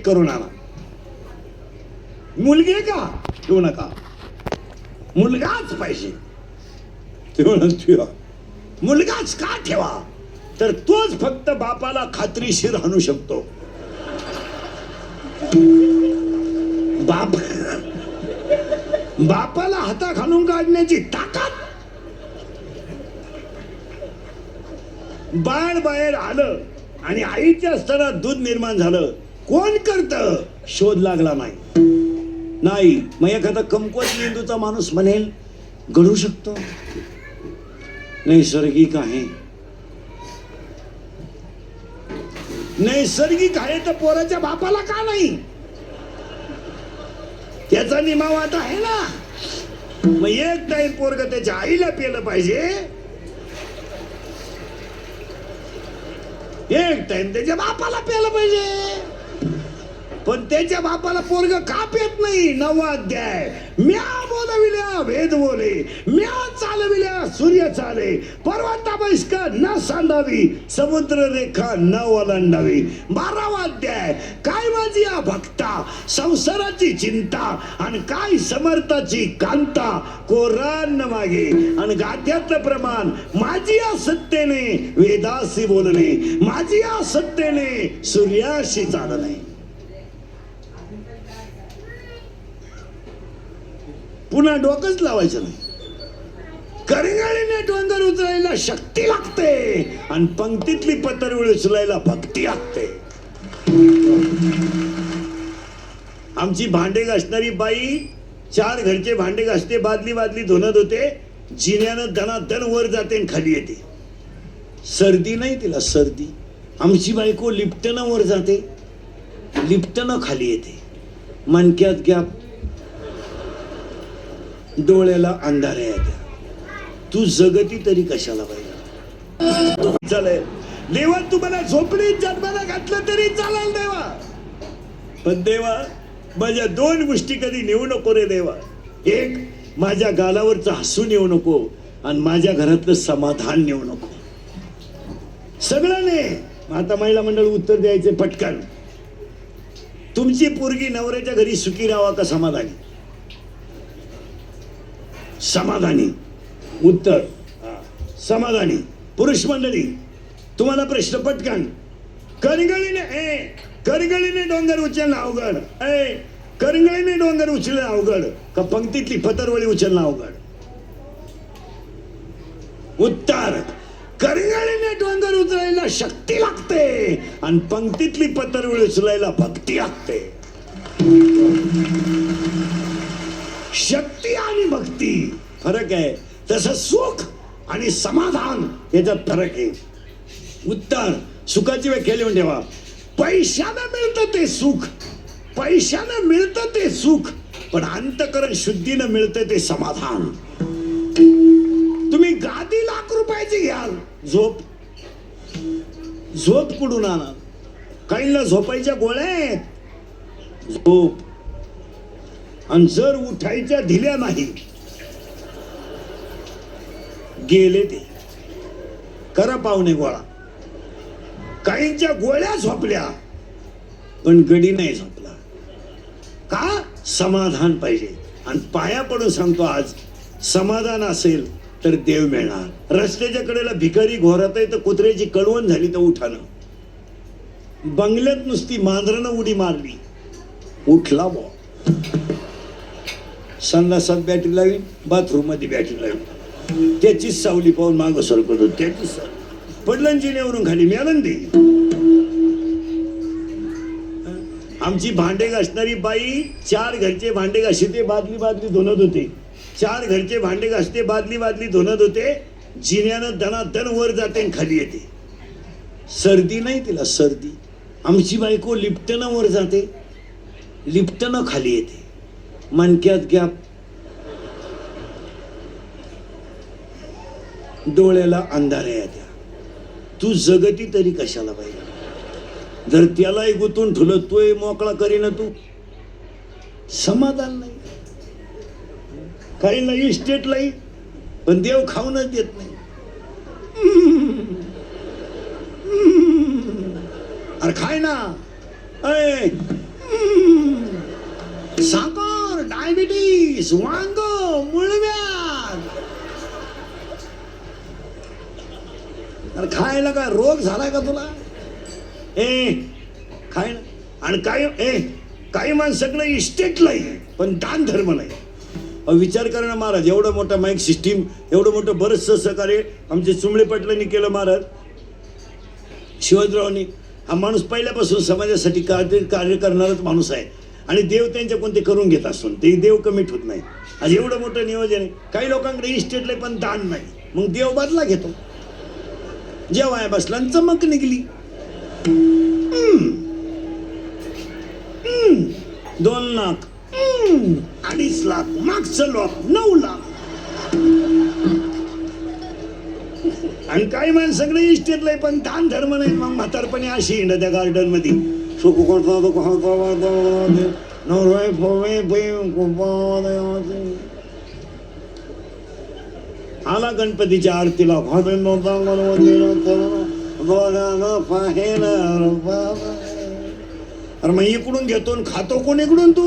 Check करून आणा. मुलगी आहे का ठेवू नका, मुलगाच पाहिजे ठेवा. मुलगाच का ठेवा, तर तोच फक्त बापाला खात्रीशीर आणू शकतो. बापाला हाता घालून काढण्याची ताकद. बाळ बाहेर आलं आणि आईच्या स्तरात दूध निर्माण झालं, कोण करत, शोध लागला नाही. मग एखादा कमकुवत मेंदूचा माणूस म्हणेल घडू शकतो, नैसर्गिक आहे. नैसर्गिक आहे तर पोराच्या बापाला का नाही, त्याचा निमावात आहे ना. मग एक टाइम पोरग त्याच्या आईला पेलं पाहिजे, एक टाइम त्याच्या बापाला पेलं पाहिजे. पण त्याच्या बापाला पोरग का पेत नाही. 9वा अध्याय. म्या बोलविल्या वेद बोले, म्या चालविल्या सूर्य चाले, पर्वता बैसका न सांडावी, समुद्र रेखा न ओलांडावी. 12वा अध्याय. काय माझी या भक्ता, संसाराची चिंता आणि काय समर्थाची कांता, कोरान मागे आणि गाद्यातलं प्रमाण. माझी या सत्तेने वेदासी बोलणे, माझी या सत्तेने सूर्याशी चालणे. पुन्हा डोकंच लावायचं नाही. करंगळीने डोंगर उचलायला शक्ती लागते आणि पंक्तीतली पत्रवळी उचलायला भक्ती लागते. आमची भांडे घासणारी बाई 4 घरचे भांडे घासते, बादली धुणत होते. जिन्यानं दणादण वर जाते आणि खाली येते. सर्दी नाही तिला, सर्दी. आमची बायको लिफ्टनं वर जाते, लिफ्टनं खाली येते. मणक्यात गॅप, डोळ्याला अंधाऱ्या येत्या. तू जगती तरी कशाला पाहिजे. चालेल देवा, तुम्हाला झोपडीत जन्माला घातलं तरी चालेल देवा, पण देवा माझ्या 2 गोष्टी कधी नेऊ नको रे देवा. एक, माझ्या गालावरचं हसू नेऊ नको आणि माझ्या घरातलं समाधान नेऊ नको. सगळं ने. आता महिला मंडळ उत्तर द्यायचे पटकन. तुमची पोरगी नवऱ्याच्या घरी सुखी राहावा का समाधानी? समाधानी. उत्तर समाधानी. पुरुष मंडळी तुम्हाला प्रश्न पटकन. करंगळीने डोंगर उचलणं अवघड, करंगळीने डोंगर उचलणं अवघड का पंक्तीतली पतरवळी उचलणं अवघड? उत्तर, करंगळीने डोंगर उचलायला शक्ती लागते आणि पंक्तीतली पतरवळी उचलायला भक्ती लागते. शक्ती आणि भक्ती फरक आहे, तसं सुख आणि समाधान याच्यात फरक आहे. उत्तर, सुखाची व्याख्या लिहून ठेवा. पैशानं मिळतं ते सुख, पैशानं मिळतं ते सुख, पण अंतःकरण शुद्धीनं मिळतं ते समाधान. तुम्ही गादी ₹1,00,000 घ्याल, झोप कुठून आणा? काहींना झोपायच्या गोळ्या आहेत, झोप. आणि जर उठायच्या दिल्या नाही, गेले ते. करा पाहुणे गोळा. काहींच्या गोळ्या झोपल्या पण गडी नाही झोपला. का? समाधान पाहिजे. आणि पाया पडून सांगतो, आज समाधान असेल तर देव मिळणार. रस्त्याच्या कडेला भिकारी घोरात आहे तर कुत्र्याची कळवण झाली तर उठानं. बंगल्यात नुसती मांजरानं उडी मारली, उठला बॉ. संडासात बॅटरी लावीन, बाथरूम मध्ये बॅटरी लावीन, त्याचीच सावली पाहून मागं सरकत होत. त्याचीच पडलं जिन्यावरून खाली, मिळालं दे. आमची भांडे घासणारी बाई 4 घरचे भांडे घासते, बादली धुणत होते. 4 घरचे भांडे घासते, बादली धुणत होते. जिन्यानं दणादण वर जाते आणि खाली येते. सर्दी नाही तिला, सर्दी. आमची बायको लिफ्टनं वर जाते, लिफ्टनं खाली येते. मणक्यात गॅप, डोळ्याला अंधाऱ्या येत्या. तू जगती तरी कशाला पाहिजे. जर त्यालाही गुंतून ठेवलं, तोही मोकळा करीन तू. समाधान नाही. काहींना इस्टेटलाही, पण देव खाऊनच देत नाही. अरे खाय ना. साखर, डायबिटीस, वांग, मुळव्याध. अरे खायला काय रोग झालाय का तुला? खाय ना. आणि काही माणसाकडे इस्टेटला पण दान धर्म नाही. विचार करा ना महाराज, एवढं मोठं माईक सिस्टीम, एवढं मोठं बरंचसं सहकार्य आमचे चुंबळे पाटलांनी केलं महाराज, शिवाजीरावांनी. हा माणूस पहिल्यापासून समाजासाठी कार्य करणारच माणूस आहे. आणि देव त्यांच्या कोणते करून घेत असून ते देव कमीट होत नाही. आज एवढं मोठं नियोजन आहे. काही लोकांकडे इस्टेटला पण दान नाही, मग देव बदला घेतो. जेव्हा बसला चमक निघली. 2 लाख, 2.5 लाख, मागचं लोक 9 लाख. आणि काही माणसाकडे इस्टेटला पण दान धर्म नाही. मग म्हातारपणे अशी हिंड त्या गार्डन मध्ये आला गणपतीच्या आरतीला. अरे मग इकडून घेतो आणि खातो कोण इकडून तू?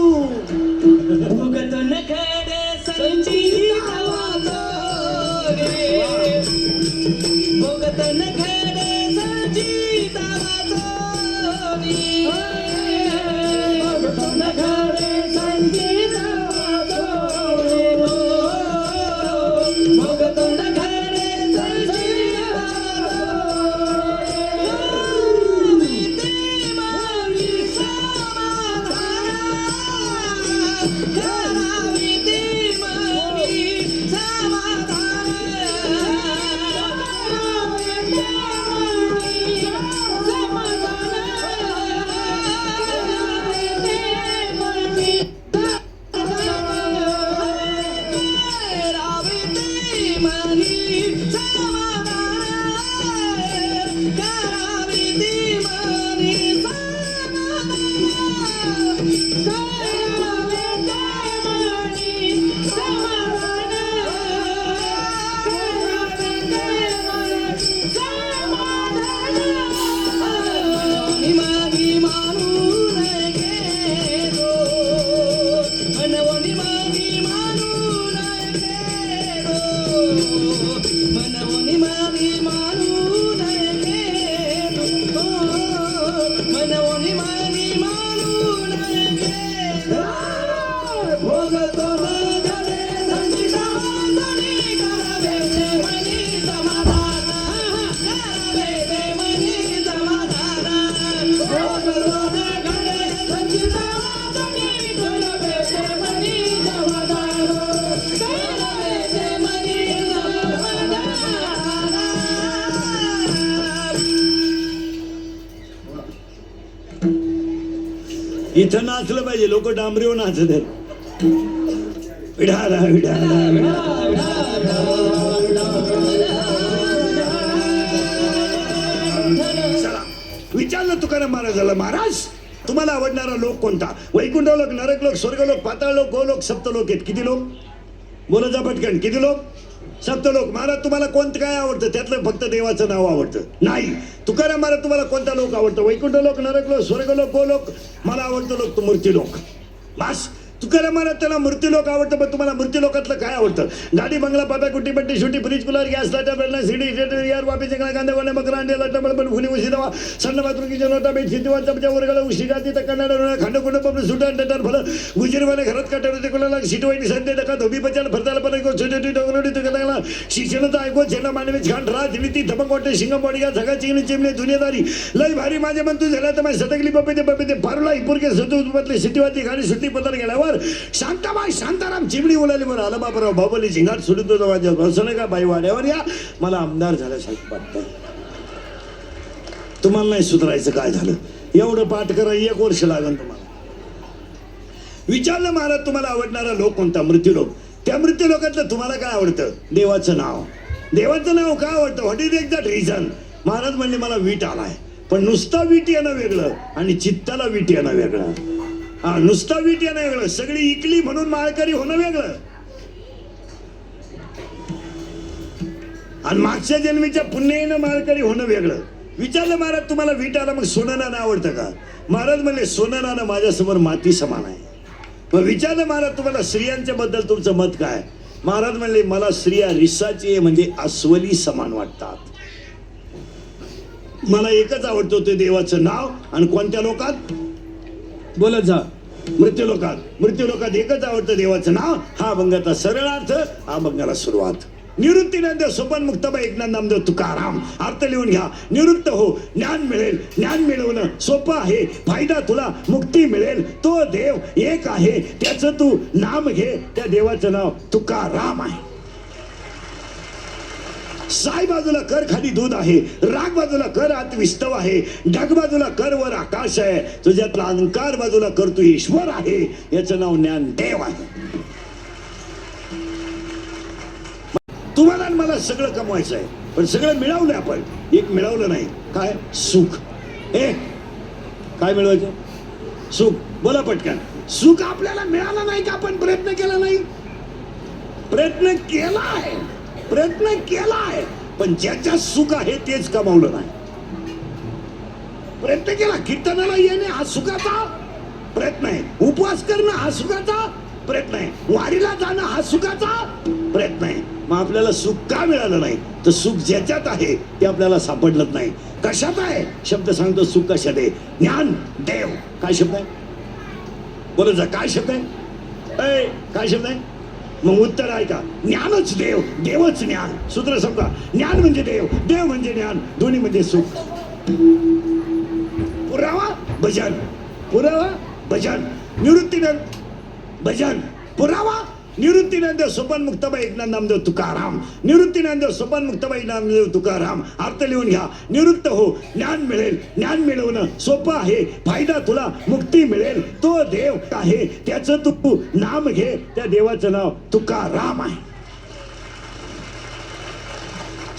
इथं नाचलं पाहिजे. लोक डांबरीवर नाचत आहेत. विढाला विढाला चला विचारलं तुकाराम महाराजाला, महाराज तुम्हाला आवडणारा लोक कोणता? वैकुंठ लोक, नरक लोक, स्वर्ग लोक, पाताळ लोक, गोलोक, सप्तलोक आहेत. किती लोक? बोला जा पटकन. किती लोक? सप्तलोक. महाराज तुम्हाला कोणतं काय आवडतं? त्यातलं फक्त देवाचं नाव आवडतं? नाही. तुकाराम महाराज तुम्हाला कोणता लोक आवडतं? वैकुंठ लोक, नरक लोक, स्वर्ग लोक, गोलोक. मला आवडतं लोक तो मूर्ती लोक. बस. तुकाराम महाराज त्याला मूर्ती लोक आवडतं. पण तुम्हाला मूर्ती लोकातलं काय आवडतं? गाडी, बंगला, पाटा, कुटी, पट्टी, छोटी, फ्रीज, कूलर, गॅस, लाटा, बेलना, सीडी, थिएटर, यार, वापी, चंगळा, कांदा, गोण्या, बकरा, अंडे, लाटा, बडबड, फुली, उशी, दवा, सन्न, बाथरूम, किचन, नोटा, बेड, शितीवा, चमचा, उरगाला, उशी, गाती, तक्कांडा, खांड, कुंड, पपड, सुटा, टटर, फलं, गुजरवाने, घरात काटा, होते कोणाला, शिटवाईनी, संडे, टका, धोबी, बचाल, फरताला, पण ऐको, छोटी, डोंगरोडी, तुकाला, शिक्षणाचा ऐको, झेंडा, मांडवीच, खांड, राज, नीती, धमक, वाटे, शिंगम, बॉडीगा, सगळा, चिंगणी, चिमणे, दुनियादारी, लय भारी माझे मन तू झाला तर माझी सतकली पपे फारुला, इपुरके, सतुपतले, सिटीवाती, गाडी, सुट्टी, पदार गेल्यावर शांताबाई, शांताराम, चिमणी उलाली, बरं आला बापराव, बाबली, झिंगाट सुटतो माझ्या असं नाही का? बाई वाड्यावर या, मला आमदार झाल्यासारखं वाटतं. तुम्हाला नाही सुधारायचं काय झालं? एवढं पाठ करा 1 वर्ष लागेल तुम्हाला. विचारलं महाराज तुम्हाला आवडणारा लोक कोणता? मृत्यू लोक. त्या मृत्यू लोकातलं तुम्हाला काय आवडतं? देवाचं नाव. देवाचं नाव का आवडतं? What is exact reason? Maharaj म्हणले मला वीट आलाय. पण नुसता वीट येणं वेगळं आणि चित्ताला वीट येणं वेगळं. हा, नुसता वीट येणं वेगळं, सगळी इकली म्हणून माळकरी होणं वेगळं. आणि मागच्या जन्मीच्या पुण्याईनं माळकरी होणं वेगळं. विचारलं महाराज तुम्हाला वीट आला, मग सोनं आवडतं का? महाराज म्हणले सोनं नाणं माझ्यासमोर माती समान आहे. मग विचारलं महाराज तुम्हाला स्त्रियांच्या बद्दल तुमचं मत काय? महाराज म्हणले मला स्त्रिया रिसाची म्हणजे अस्वली समान वाटतात. मला एकच आवडतो ते देवाचं नाव. आणि कोणत्या लोकात? बोलत जा. मृत्यू लोकात एकच आवडतं देवाचं नाव. हा अभंगाचा सरळ अर्थ, हा अभंगाला सुरुवात. निवृत्ती ज्ञानदेव सोपान मुक्ताबाई एकनाथ नामदेव तुकाराम. अर्थ लिहून घ्या. निवृत्त हो ज्ञान मिळेल, ज्ञान मिळवणं सोपं आहे, फायदा तुला मुक्ती मिळेल. तो देव एक आहे, त्याचं तू नाम घे. त्या देवाचं नाव तुकाराम आहे. साई बाजूला कर खाली दूध आहे, राग बाजूला कर आत विस्तव आहे, ढग बाजूला कर वर आकाश आहे, तुझ्यातला अलंकार बाजूला कर तू ईश्वर आहे. याचं नाव ज्ञानदेव आहे. तुम्हाला आणि मला सगळं कमवायचं आहे, पण सगळं मिळवलं आपण, एक मिळवलं नाही. काय? सुख. काय मिळवायचं? सुख. बोला पटकन. सुख आपल्याला मिळालं नाही का आपण प्रयत्न केला नाही? प्रयत्न केलाय, पण ज्याच्यात सुख आहे तेच कमावलं नाही. प्रयत्न केला. कीर्तनाला येणे हा सुखाचा प्रयत्न आहे, उपवास करणं हा सुखाचा प्रयत्न आहे, वारीला जाणं हा सुखाचा प्रयत्न आहे. मग आपल्याला सुख का मिळालं नाही? तर सुख ज्याच्यात आहे ते आपल्याला सापडलंच नाही. कशात आहे? शब्द सांगतो सुख कशात आहे. ज्ञान देव. काय शब्द आहे? बोलत जा. काय शब्द आहे? काय शब्द आहे? मग उत्तर आहे का? ज्ञानच देव, देवच ज्ञान. सूत्र समजा. ज्ञान म्हणजे देव, देव म्हणजे ज्ञान, दोन्ही म्हणजे सुख. पुरावा भजन, पुरावा भजन, निवृत्तीनंद भजन, पुरावा निवृत्तीनंद सोपान मुक्ताबाई एकनाथ नामदेव तुकाराम. निवृत्तीनंद सोपान मुक्ताबाई नामदेव तुकाराम. अर्थ लिहून घ्या. निवृत्त हो ज्ञान मिळेल, ज्ञान मिळवणं सोपं आहे, फायदा तुला मुक्ती मिळेल. तो देव आहे, त्याचं तू नाम घे. त्या देवाचं नाव तुकाराम आहे.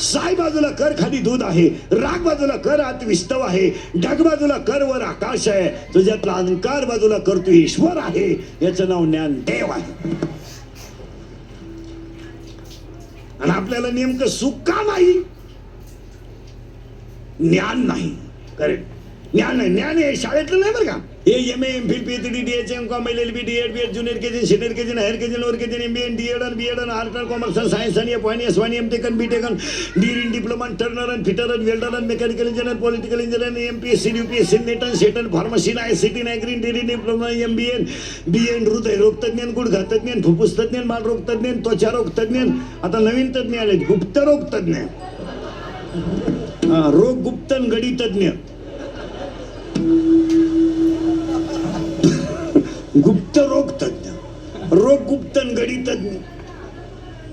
साई बाजूला कर खाली दूध आहे, राग बाजूला कर आत विस्तव आहे, ढग बाजूला कर वर आकाश आहे, तुझ्यातला अलंकार बाजूला कर तू ईश्वर आहे. याचं नाव ज्ञानदेव आहे. आणि आपल्याला नेमकं सुख का नाही? ज्ञान नाही. करेक्ट. ज्ञान नाही. ज्ञान हे शाळेतलं नाही बरं का. हे MA MPhil PhD DHM com LLB DEd BEd junior KG senior KG higher KG lower KG MBA DEd आणि BEd आणि आर्ट आणि कॉमर्स आणि सायन्स आणि F1 S1 M.Tech B.Tech डीड इन डिप्लोमा टर्नर आणि फिटर आणि वेल्डर आणि mechanical engineer political engineer MPSC UPSC NET आणि सेट आणि pharmacy ICT green dairy diploma MBA BA हृदय रोग तज्ञ, गुडघा तज्ञ, फुफ्फुस तज्ञ, बालरोग तज्ञ, त्वचा रोग तज्ञ. आता नवीन तज्ञ आले गुप्त रोग तज्ञ, रोग गुप्तन गडी तज्ञ, गुप्त रोग तज्ञ, रोग गुप्तन गडी तज्ञ.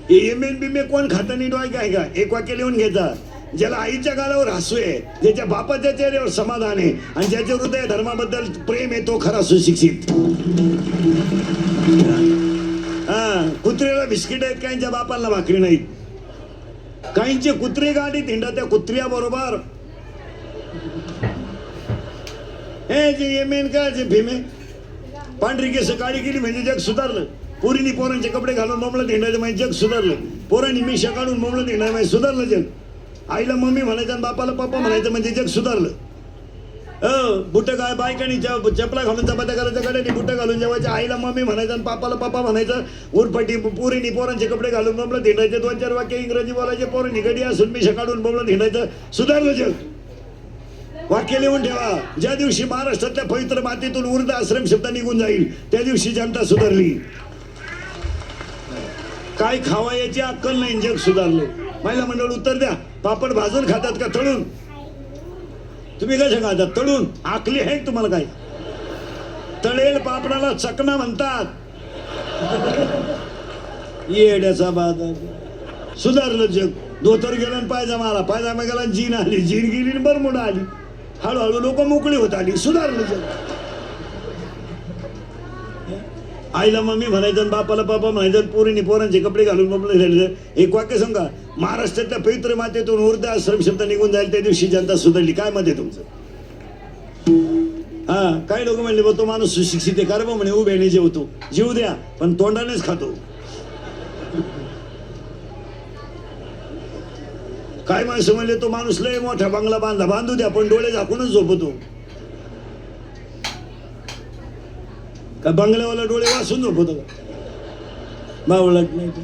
MA कोण खाता नीट वाय काय का? एक वाक्य लिहून घ्यायचा. ज्याला आईच्या गालावर हसू आहे, ज्याच्या बापाच्या चेहऱ्यावर समाधान आहे आणि ज्याच्या हृदय धर्माबद्दल प्रेम आहे, तो खरा सुशिक्षित. कुत्र्याला बिस्किट आहेत, काहींच्या बापाला भाकरी नाहीत. काहींचे कुत्रे गाडीत हिंडा त्या कुत्र्या बरोबर. हे जे MA का जे भीमे पांढरी केस काळी केली म्हणजे जग सुधारलं. पोरीनी पोरांचे कपडे घालून मोमळत हिंडायचं म्हणजे जग सुधारलं. पोरांनी मिशा काढून मोमळत हिंडायचं म्हणजे सुधारलं जग. आईला मम्मी म्हणायचं आणि बापाला पप्पा म्हणायचं म्हणजे जग सुधारलं. बुट काय बायकानी चपला घालून चपात्या करायच्या गाड्याने बुट घालून जेवायच्या. आईला मम्मी म्हणायचं आणि पापाला पप्पा म्हणायचं. उरपटी पोरीनी पोरांचे कपडे घालून मोमळत हिंडायचे. 2-4 वाक्य इंग्रजी बोलायचे. पोरांनी गडी असून मिशा काढून मोमळत हिंडायचं. सुधारलं जग. वाक्य लिहून ठेवा. ज्या दिवशी महाराष्ट्रातल्या पवित्र मातीतून उर्द आश्रम शब्द निघून जाईल त्या दिवशी जनता सुधारली. काय खावा याची अक्कल नाही, जग सुधारले. महिला मंडळ उत्तर द्या. पापड भाजून खातात का तळून? तुम्ही कसं खातात? तळून. आकली आहे तुम्हाला काय? तळेल पापडाला चकना म्हणतात. येड्याचा बाजार. सुधारलं जग. धोतर गेलं पायजामा आला, पायजामा गेला जीन आली, जीन गेली बरमुडा आली. हळूहळू लोक मोकळी होत आली. सुधारलं जग. आईला मम्मी म्हणायचं, बापाला पापा म्हणायचं, पोरीने पोरांचे कपडे घालून मोकळे झाले. एक वाक्य सांगा. महाराष्ट्रातल्या पवित्र मातेतून उर्द आश्रम शब्द निघून जाईल त्या दिवशी जनता सुधारली. काय मत आहे तुमचं? काही लोक म्हणले तो माणूस सुशिक्षित आहे. कारण म्हणे उभ्याने जेवतो. जीव द्या पण तोंडानेच खातो. काय माणसं म्हणले तो माणूस लय मोठा बंगला बांधू द्या पण डोळे झाकूनच झोपतो. का बंगल्यावाला डोळे वाचून झोपत का? बावळत नाही ते.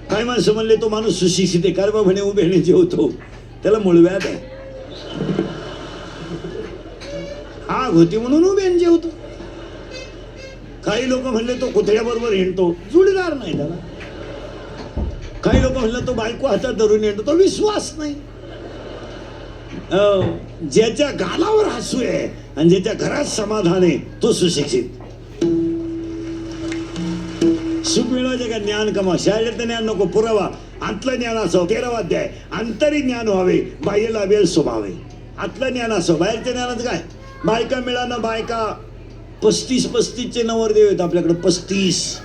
काय माणसं म्हणले तो माणूस सुशिक्षित आहे, कारबा म्हणे उभे जेवतो, त्याला मूळव्याध आहे. आग होती म्हणून उभे जेवतो. काही लोक म्हणले तो कुत्र्याबरोबर हिंडतो, जुडीदार नाही त्याला. काही लोक म्हणले तो बायको हातात धरून हिंडतो, तो विश्वास नाही. ज्याच्या गालावर हसू आहे आणि ज्याच्या घरात समाधान आहे तो सुशिक्षित. सुख मिळवायचे का ज्ञान कमा. शाळेतलं ज्ञान नको, पुरावा. आतलं ज्ञान असो. 13वा अध्याय. अंतरी ज्ञान व्हावे, बाह्य लाभेल स्वभावे. आतलं ज्ञान असो. बाहेरच्या ज्ञानात काय? बायका मिळालं. बायका 35-35चे नवरदेव आहेत आपल्याकडे. 35.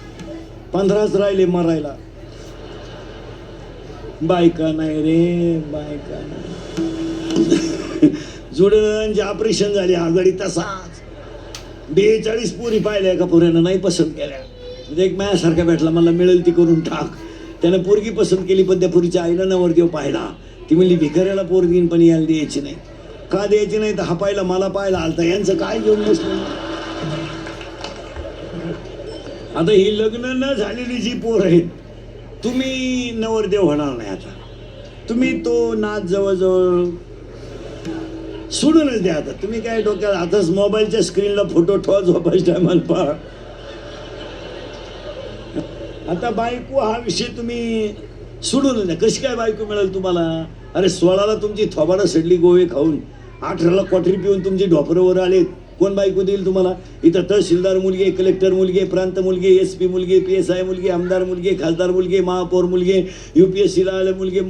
15च राहिले मरायला. बायका नाही रे, बायका नाही. जुडणांचे ऑपरेशन झाले आघाडी तसाच. 42 पोरी पाहिल्या एका पोरीनं नाही पसंत केल्या. म्हणजे एक माझ्यासारखा भेटला, मला मिळेल ती करून टाक. त्यानं पोरगी पसंत केली, पण त्या पोरीच्या आईला नवरदेव पाहिला. ती म्हणली भिकाऱ्याला पोरगी पण यायला द्यायची नाही. का द्यायची नाही? तर हा पाहिला, मला पाहिला आलता. यांचं काय घेऊन बसलं. आता ही लग्न न झालेली जी पोर आहेत, तुम्ही नवरदेव होणार नाही. आता तुम्ही तो नाच जवळजवळ सोडूनच द्या. आता तुम्ही काय डोक्यात आताच मोबाईलच्या स्क्रीनला फोटो ठेवा, झोपायच्या टायमाला पहा. आता बायको हा विषय तुम्ही सोडून द्या. कशी काय बायको मिळेल तुम्हाला? अरे 16ला तुमची थोबाडं सडली गोवे खाऊन, 18ला क्वाटरी पिऊन तुमची ढोपरवर आले. कोण बायको देईल तुम्हाला? इथं तहसीलदार मुलगी, कलेक्टर मुलगी, प्रांत मुलगी, SP मुलगी, PSI मुलगी, आमदार मुलगी, खासदार मुलगी, महापौर मुलगी, UPSCला मुलगी,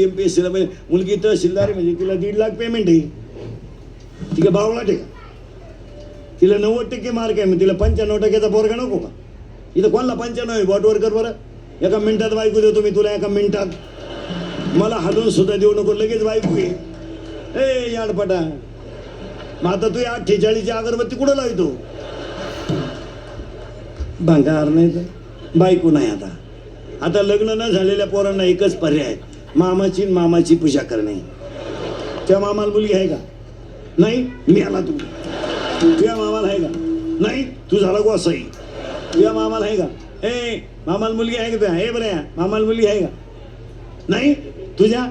MPSCला मुलगी. तहसीलदार म्हणजे तिला 1.5 लाख पेमेंट आहे. ती का बावळा का? तिला 90% मार्क आहे, मग तिला 95%चा पोरगा नको का? इथं कोणाला 95 आहे? बॉटवर कर बरं. एका मिनिटात बायको देतो मी तुला, एका मिनिटात. मला हालून सुद्धा देऊ नको, लगेच बायको घे. ए याडपटा, मग आता तू 48ची अगरबत्ती कुठं लावतो? भांगार नाही तर बायको नाही. आता लग्न न झालेल्या पोरांना एकच पर्याय, मामाची पूजा करणे. त्या मामाला मुलगी आहे का? नाही. मी आला. तू तुझ्या मामाला आहे का? नाही. तू झाला गोसाई. तुझ्या मामाला आहे का? ए मामाला मुलगी आहे का तुझ्या? हे बरं, मामाला मुलगी आहे का? नाही. तुझ्या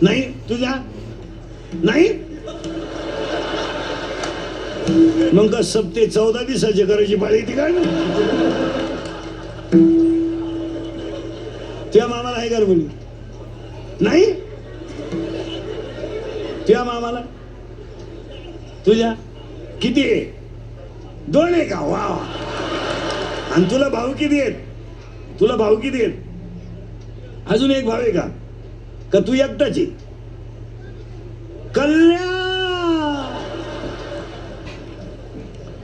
नाही. तुझ्या नाही. मग का सप्ते 14 दिवसाची करायची पाळी ती काय? तुझ्या मामाला आहे का मुलगी? नाही. तुझ्या मामाला? तुझ्या किती आहे? 2 आहे का? वा. आणि तुला भाऊ किती आहेत? तुला भाऊ किती आहेत? अजून एक भाऊ आहे का? का तू एकटाची? कल्याण.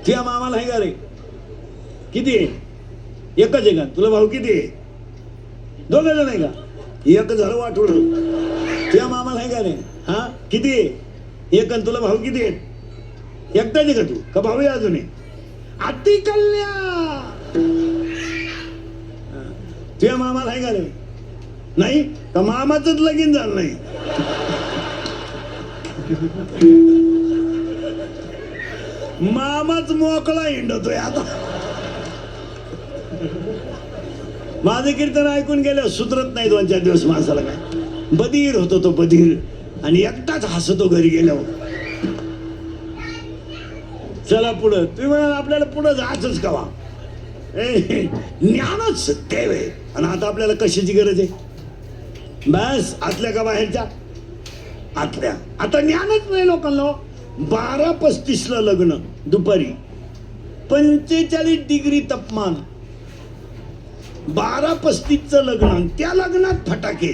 तुझ्या मामाला आहे का रे? किती आहे? एकच आहे का? तुला भाऊ किती आहे? 2 जण आहे का? एक झालं वाटोळ. तुझ्या मामाला आहे का रे? हा किती आहे? एक. आणि तुला भाऊ किती आहेत? एकटाच आहे का तू? का भाऊ आहे अजून? अति कल्याण. तुझ्या मामाला आहे का रे? नाही. का मामाच लगीन झालं नाही? मामाच मोकळा हिंडतोय आता. माझं कीर्तन ऐकून गेलं सुधरत नाही 2-4 दिवस माणसाला. काय बधीर होतो तो, बधीर. आणि एकटाच हसतो घरी गेल्यावर. चला पुढं. तुम्ही म्हणाल आपल्याला पुढं जायचंच कवा? ज्ञानच सत्य आहे. आणि आता आपल्याला कशाची गरज आहे? बस आतल्या का बाहेरच्या? आतल्या. आता ज्ञानच नाही लोकांना. 12:35ला लग्न, दुपारी 45 डिग्री तापमान, 12:35चं लग्न. त्या लग्नात फटाके,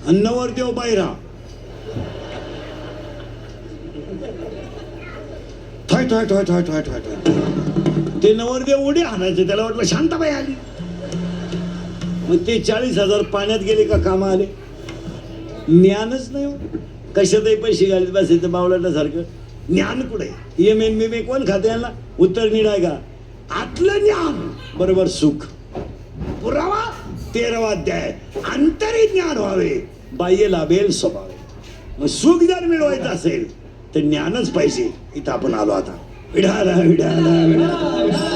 नवरदेव बाहेरा. ठॉय ठॉय ठॉय ठॉय ठॉय ठॉय ठॉय. ते नवरदेव उडी हाणायचे. त्याला वाटलं शांताबाई आली. मग ते 40,000 पाण्यात गेले का कामा आले? ज्ञानच नाही. कशातही पैसे घालत बसायचं बावळाटासारखं. ज्ञान कुठे? MA कोण खाते यांना? उत्तर निड आहे का? आतलं ज्ञान बरोबर सुख. पुरावा 13वा अध्याय. अंतरी ज्ञान व्हावे, बाह्य लाभेल स्वभावे. मग सुख जर मिळवायचं असेल तर ज्ञानच पाहिजे. इथं आपण आलो आता. विडाला विडाला विडाला